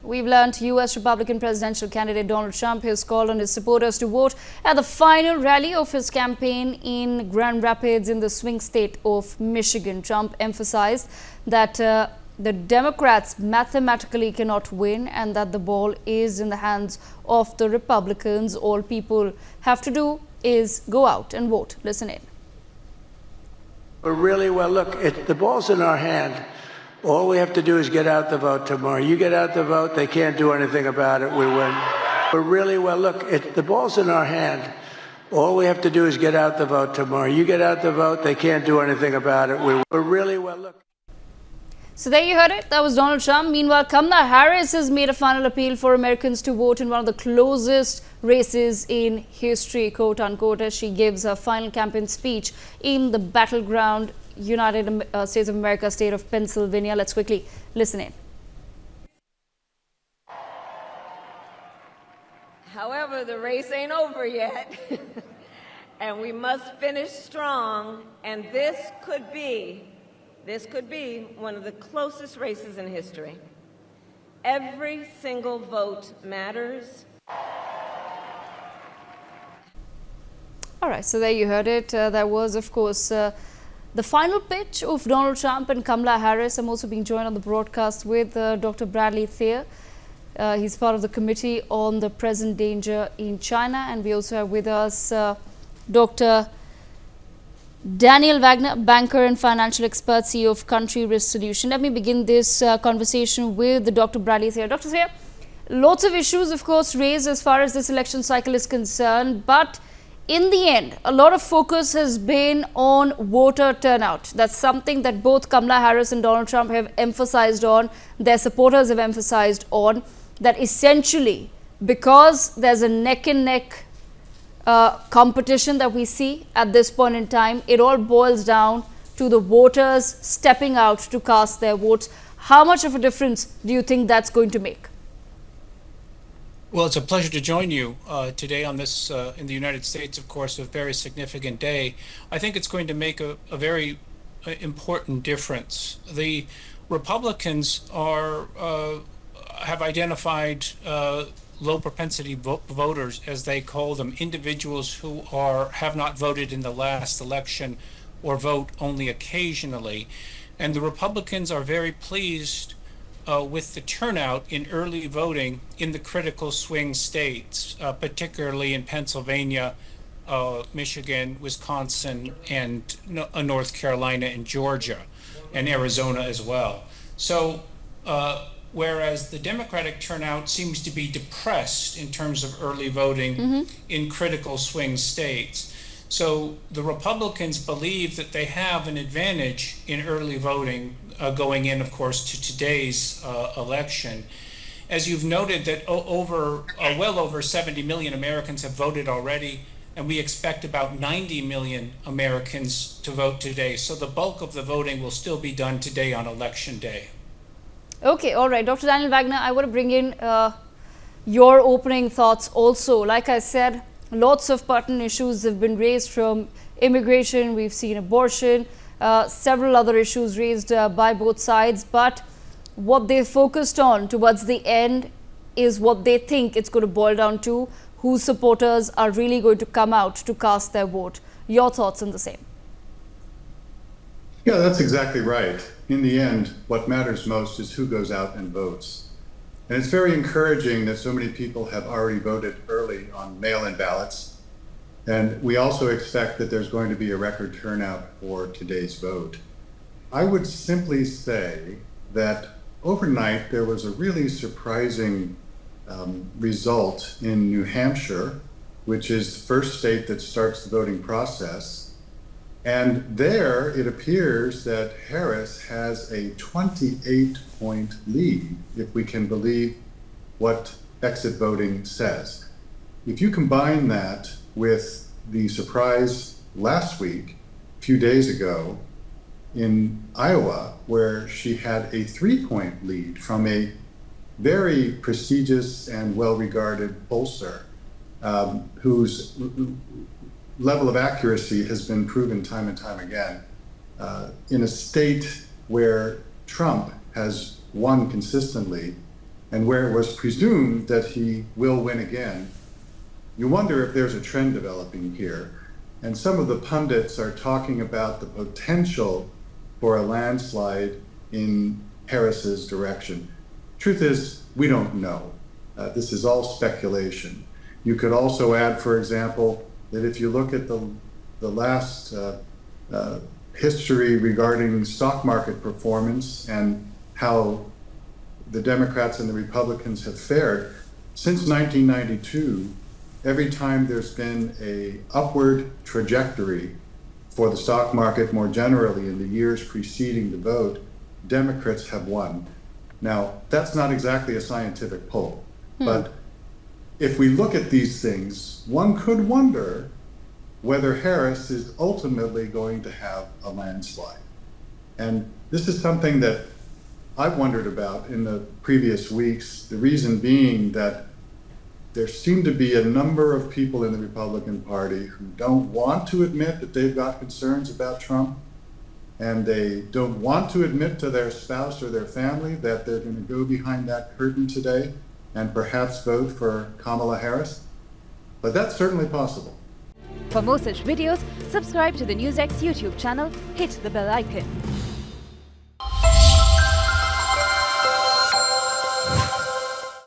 We've learned U.S. Republican presidential candidate Donald Trump has called on his supporters to vote at the final rally of his campaign in Grand Rapids in the swing state of Michigan. Trump emphasized that the Democrats mathematically cannot win and that the ball is in the hands of the Republicans. All people have to do is go out and vote. Listen in. Really well, look, the ball's in our hand. All we have to do is get out the vote tomorrow. You get out the vote, they can't do anything about it, we win. Really well, look, the ball's in our hand. All we have to do is get out the vote tomorrow. You get out the vote, they can't do anything about it, we win. Really well, look. So there you heard it. That was Donald Trump. Meanwhile, Kamala Harris has made a final appeal for Americans to vote in one of the closest races in history, quote unquote, as she gives her final campaign speech in the battleground United States of America state of Pennsylvania. Let's quickly listen in. However, the race ain't over yet, and we must finish strong, and this could be one of the closest races in history. Every single vote matters. All right, so there you heard it. That was, of course, the final pitch of Donald Trump and Kamala Harris. I'm also being joined on the broadcast with Dr. Bradley Thayer. He's part of the Committee on the Present Danger in China. And we also have with us Dr. Daniel Wagner, banker and financial expert, CEO of Country Risk Solution. Let me begin this conversation with Dr. Bradley Thayer. Dr. Thayer, lots of issues, of course, raised as far as this election cycle is concerned, but in the end, a lot of focus has been on voter turnout. That's something that both Kamala Harris and Donald Trump have emphasized on, their supporters have emphasized on, that essentially because there's a neck-and-neck competition that we see at this point in time, it all boils down to the voters stepping out to cast their votes. How much of a difference do you think that's going to make? Well, it's a pleasure to join you today on this, in the United States, of course, a very significant day. I think it's going to make a very important difference. The Republicans have identified low propensity voters, as they call them, individuals who have not voted in the last election or vote only occasionally. And the Republicans are very pleased with the turnout in early voting in the critical swing states, particularly in Pennsylvania, Michigan, Wisconsin, and North Carolina and Georgia, and Arizona as well. So whereas the Democratic turnout seems to be depressed in terms of early voting in critical swing states. So the Republicans believe that they have an advantage in early voting going in, of course, to today's election. As you've noted, that well over 70 million Americans have voted already, and we expect about 90 million Americans to vote today. So the bulk of the voting will still be done today on Election Day. Okay, all right. Dr. Daniel Wagner, I want to bring in your opening thoughts also. Like I said, lots of pertinent issues have been raised, from immigration, we've seen abortion, several other issues raised by both sides. But what they focused on towards the end is what they think it's going to boil down to, whose supporters are really going to come out to cast their vote. Your thoughts on the same? Yeah, that's exactly right. In the end, what matters most is who goes out and votes. And it's very encouraging that so many people have already voted early on mail-in ballots. And we also expect that there's going to be a record turnout for today's vote. I would simply say that overnight there was a really surprising result in New Hampshire, which is the first state that starts the voting process. And there it appears that Harris has a 28-point lead, if we can believe what exit voting says. If you combine that with the surprise last week, a few days ago, in Iowa, where she had a 3-point lead from a very prestigious and well-regarded pollster, whose level of accuracy has been proven time and time again, in a state where Trump has won consistently, and where it was presumed that he will win again, you wonder if there's a trend developing here. And some of the pundits are talking about the potential for a landslide in Harris's direction. Truth is, we don't know. This is all speculation. You could also add, for example, that if you look at the last history regarding stock market performance and how the Democrats and the Republicans have fared, since 1992, every time there's been a upward trajectory for the stock market more generally in the years preceding the vote, Democrats have won. Now, that's not exactly a scientific poll, but if we look at these things, one could wonder whether Harris is ultimately going to have a landslide. And this is something that I've wondered about in the previous weeks, the reason being that there seem to be a number of people in the Republican Party who don't want to admit that they've got concerns about Trump, and they don't want to admit to their spouse or their family that they're going to go behind that curtain today and perhaps vote for Kamala Harris. But that's certainly possible. For more such videos, subscribe to the NewsX YouTube channel, hit the bell icon.